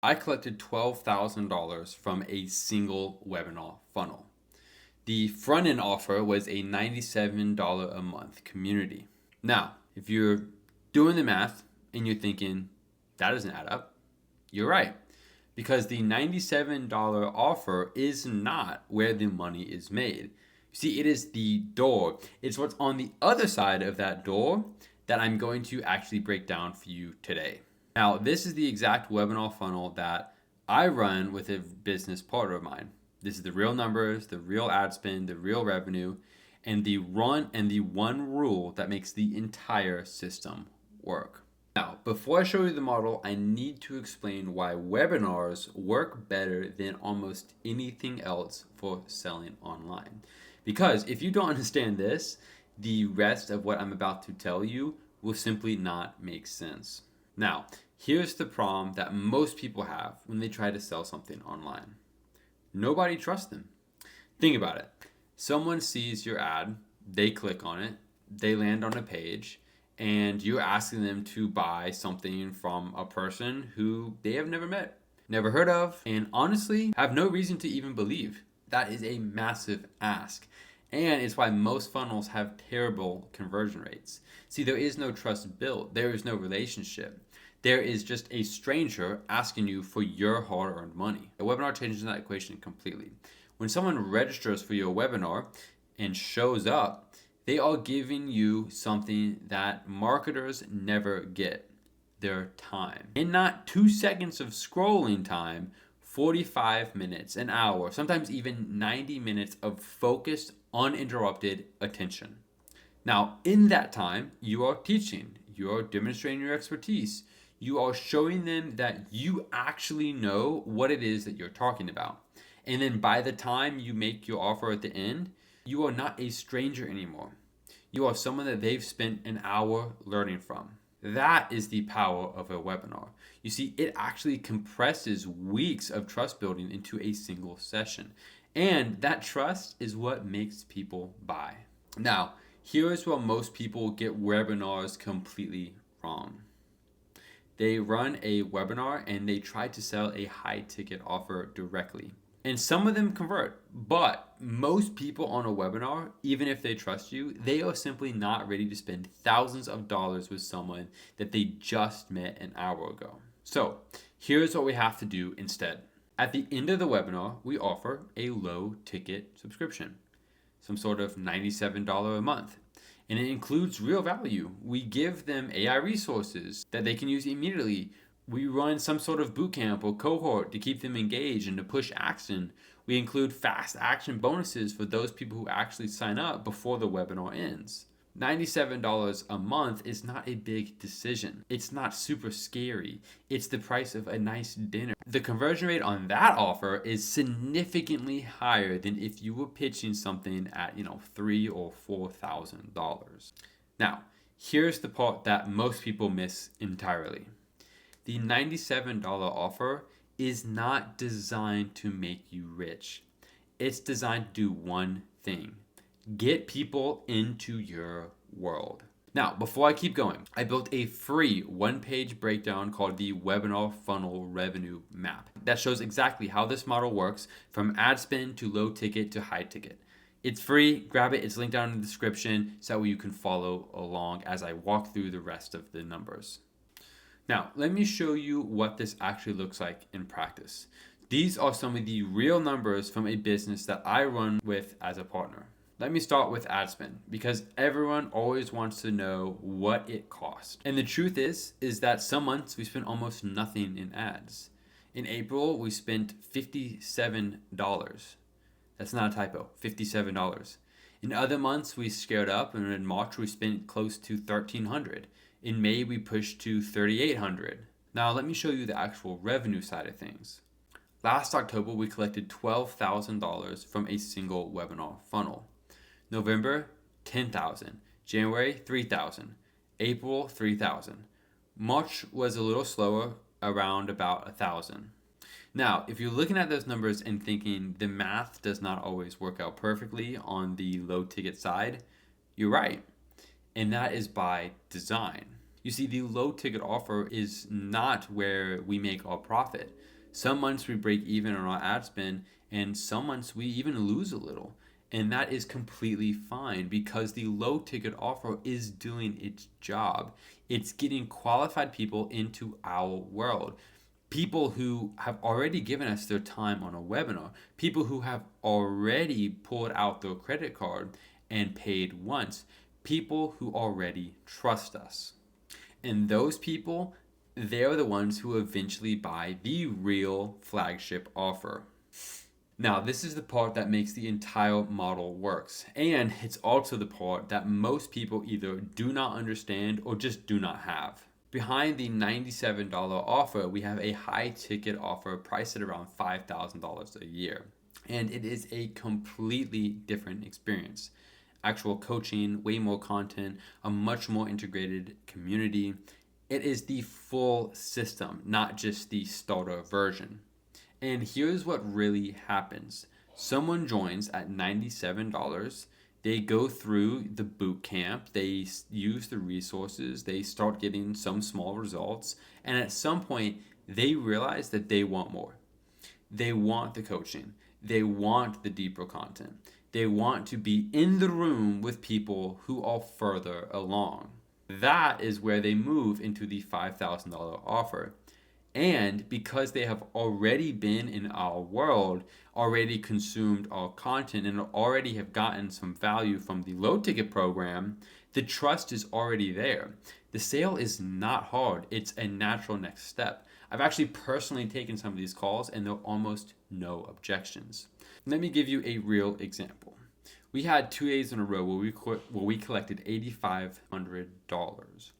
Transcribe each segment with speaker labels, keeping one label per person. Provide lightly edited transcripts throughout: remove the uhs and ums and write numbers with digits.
Speaker 1: I collected $12,000 from a single webinar funnel. The front end offer was a $97 a month community. Now, if you're doing the math and you're thinking, that doesn't add up, you're right. Because the $97 offer is not where the money is made. You see, it is the door. It's what's on the other side of that door that I'm going to actually break down for you today. Now, this is the exact webinar funnel that I run with a business partner of mine. This is the real numbers, the real ad spend, the real revenue, and the one rule that makes the entire system work. Now, before I show you the model, I need to explain why webinars work better than almost anything else for selling online. Because if you don't understand this, the rest of what I'm about to tell you will simply not make sense. Now, here's the problem that most people have when they try to sell something online. Nobody trusts them. Think about it. Someone sees your ad, they click on it, they land on a page, and you're asking them to buy something from a person who they have never met, never heard of, and honestly have no reason to even believe. That is a massive ask. And it's why most funnels have terrible conversion rates. See, there is no trust built. There is no relationship. There is just a stranger asking you for your hard-earned money. A webinar changes that equation completely. When someone registers for your webinar and shows up, they are giving you something that marketers never get: their time. And not 2 seconds of scrolling time, 45 minutes, an hour, sometimes even 90 minutes of focused, uninterrupted attention. Now, in that time, you are teaching, you are demonstrating your expertise, you are showing them that you actually know what it is that you're talking about. And then by the time you make your offer at the end, you are not a stranger anymore. You are someone that they've spent an hour learning from. That is the power of a webinar. You see, it actually compresses weeks of trust building into a single session. And that trust is what makes people buy. Now, here is where most people get webinars completely wrong. They run a webinar and they try to sell a high ticket offer directly. And some of them convert, but most people on a webinar, even if they trust you, they are simply not ready to spend thousands of dollars with someone that they just met an hour ago. So here's what we have to do instead. At the end of the webinar, we offer a low ticket subscription, some sort of $97 a month. And it includes real value. We give them AI resources that they can use immediately. We run some sort of bootcamp or cohort to keep them engaged and to push action. We include fast action bonuses for those people who actually sign up before the webinar ends. $97 a month is not a big decision. It's not super scary. It's the price of a nice dinner. The conversion rate on that offer is significantly higher than if you were pitching something at, $3,000 or $4,000. Now, here's the part that most people miss entirely. The $97 offer is not designed to make you rich. It's designed to do one thing: get people into your world. Now, before I keep going, I built a free one-page breakdown called the Webinar Funnel Revenue Map that shows exactly how this model works from ad spend to low ticket to high ticket. It's free, grab it, it's linked down in the description so that way you can follow along as I walk through the rest of the numbers. Now, let me show you what this actually looks like in practice. These are some of the real numbers from a business that I run with as a partner. Let me start with ad spend because everyone always wants to know what it costs. And the truth is that some months we spent almost nothing in ads. In April, we spent $57. That's not a typo, $57. In other months, we scaled up, and in March, we spent close to $1,300. In May, we pushed to $3,800. Now, let me show you the actual revenue side of things. Last October, we collected $12,000 from a single webinar funnel. November, $10,000. January, $3,000. April, $3,000. March was a little slower, around about $1,000. Now, if you're looking at those numbers and thinking the math does not always work out perfectly on the low ticket side, you're right. And that is by design. You see, the low ticket offer is not where we make our profit. Some months we break even on our ad spend, and some months we even lose a little. And that is completely fine because the low ticket offer is doing its job. It's getting qualified people into our world. People who have already given us their time on a webinar, people who have already pulled out their credit card and paid once, people who already trust us. And those people, they're the ones who eventually buy the real flagship offer. Now, this is the part that makes the entire model works. And it's also the part that most people either do not understand or just do not have. Behind the $97 offer, we have a high ticket offer priced at around $5,000 a year. And it is a completely different experience. Actual coaching, way more content, a much more integrated community. It is the full system, not just the starter version. And here's what really happens. Someone joins at $97. They go through the boot camp. They use the resources. They start getting some small results. And at some point, they realize that they want more. They want the coaching. They want the deeper content. They want to be in the room with people who are further along. That is where they move into the $5,000 offer. And because they have already been in our world, already consumed our content, and already have gotten some value from the low ticket program, the trust is already there. The sale is not hard. It's a natural next step. I've actually personally taken some of these calls and there are almost no objections. Let me give you a real example. We had 2 days in a row where we collected $8,500.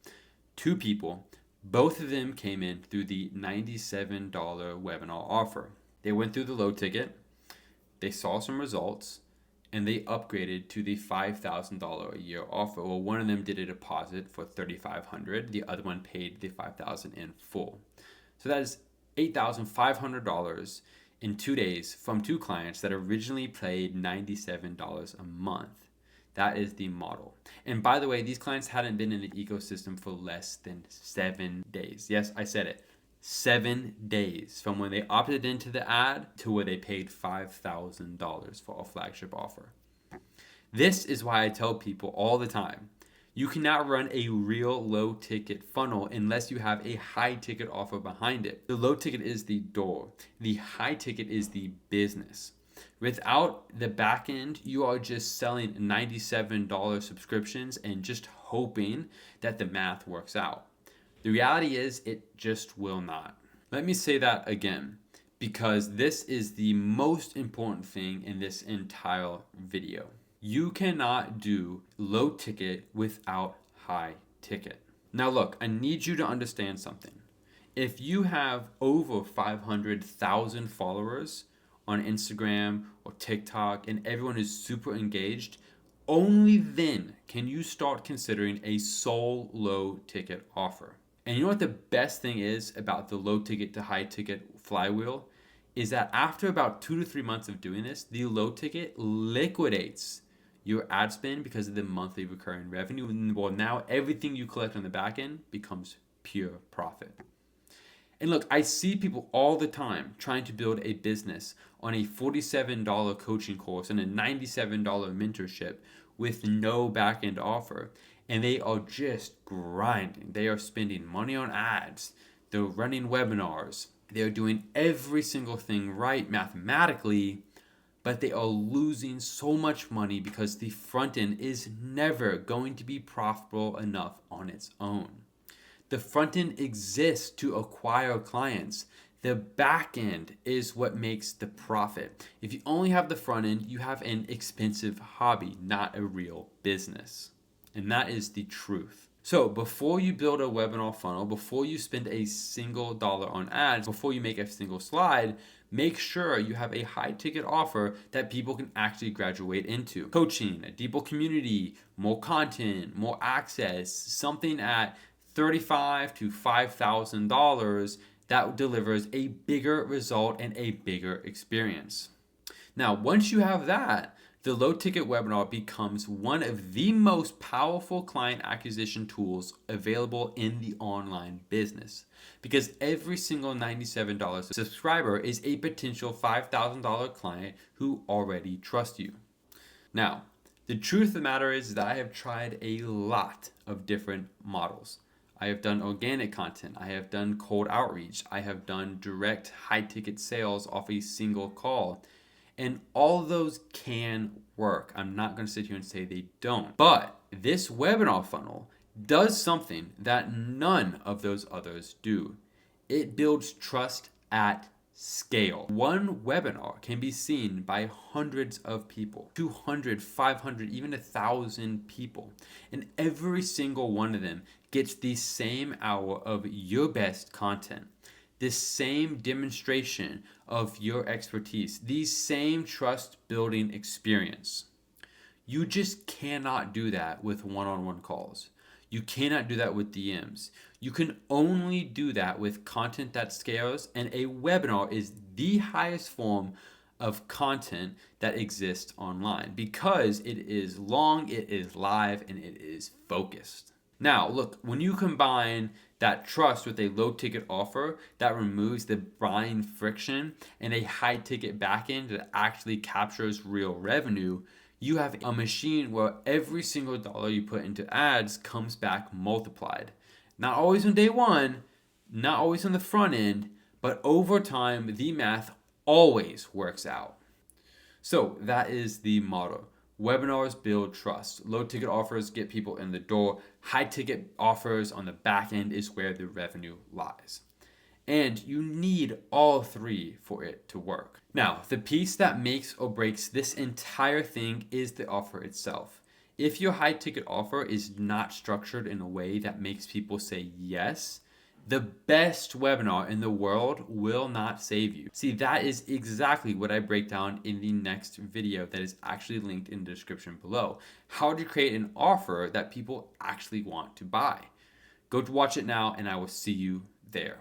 Speaker 1: Two people. Both of them came in through the $97 webinar offer. They went through the low ticket, they saw some results, and they upgraded to the $5,000 a year offer. Well, one of them did a deposit for $3,500. The other one paid the $5,000 in full. So that is $8,500 in 2 days from two clients that originally paid $97 a month. That is the model. And by the way, these clients hadn't been in the ecosystem for less than 7 days. Yes, I said it. 7 days from when they opted into the ad to where they paid $5,000 for a flagship offer. This is why I tell people all the time, you cannot run a real low ticket funnel unless you have a high ticket offer behind it. The low ticket is the door. The high ticket is the business. Without the backend, you are just selling $97 subscriptions and just hoping that the math works out. The reality is it just will not. Let me say that again, because this is the most important thing in this entire video. You cannot do low ticket without high ticket. Now look, I need you to understand something. If you have over 500,000 followers on Instagram or TikTok and everyone is super engaged, only then can you start considering a sole low ticket offer. And you know what the best thing is about the low ticket to high ticket flywheel is that after about 2 to 3 months of doing this, the low ticket liquidates your ad spend because of the monthly recurring revenue. Well, now everything you collect on the back end becomes pure profit. And look, I see people all the time trying to build a business on a $47 coaching course and a $97 mentorship with no back-end offer. And they are just grinding. They are spending money on ads. They're running webinars. They're doing every single thing right mathematically, but they are losing so much money because the front end is never going to be profitable enough on its own. The front end exists to acquire clients. The back end is what makes the profit. If you only have the front end, you have an expensive hobby, not a real business. And that is the truth. So before you build a webinar funnel, before you spend a single dollar on ads, before you make a single slide, make sure you have a high ticket offer that people can actually graduate into. Coaching, a deeper community, more content, more access, something at $35,000 to $5,000 that delivers a bigger result and a bigger experience. Now, once you have that, The low ticket webinar becomes one of the most powerful client acquisition tools available in the online business because every single $97 subscriber is a potential $5,000 client who already trusts you. Now, the truth of the matter is that I have tried a lot of different models. I have done organic content. I have done cold outreach. I have done direct high ticket sales off a single call. And all those can work. I'm not going to sit here and say they don't. But this webinar funnel does something that none of those others do. It builds trust at scale. One webinar can be seen by hundreds of people, 200, 500, even 1,000 people. And every single one of them gets the same hour of your best content, this same demonstration of your expertise, the same trust building experience. You just cannot do that with one-on-one calls. You cannot do that with DMs. You can only do that with content that scales, and a webinar is the highest form of content that exists online because it is long, it is live, and it is focused. Now, look, when you combine that trust with a low ticket offer that removes the buying friction and a high ticket backend that actually captures real revenue, you have a machine where every single dollar you put into ads comes back multiplied. Not always on day one, not always on the front end, but over time, the math always works out. So that is the motto. Webinars build trust. Low ticket offers get people in the door. High ticket offers on the back end is where the revenue lies. And you need all three for it to work. Now, the piece that makes or breaks this entire thing is the offer itself. If your high ticket offer is not structured in a way that makes people say yes, the best webinar in the world will not save you. See, that is exactly what I break down in the next video that is actually linked in the description below. How to create an offer that people actually want to buy. Go to watch it now, and I will see you there.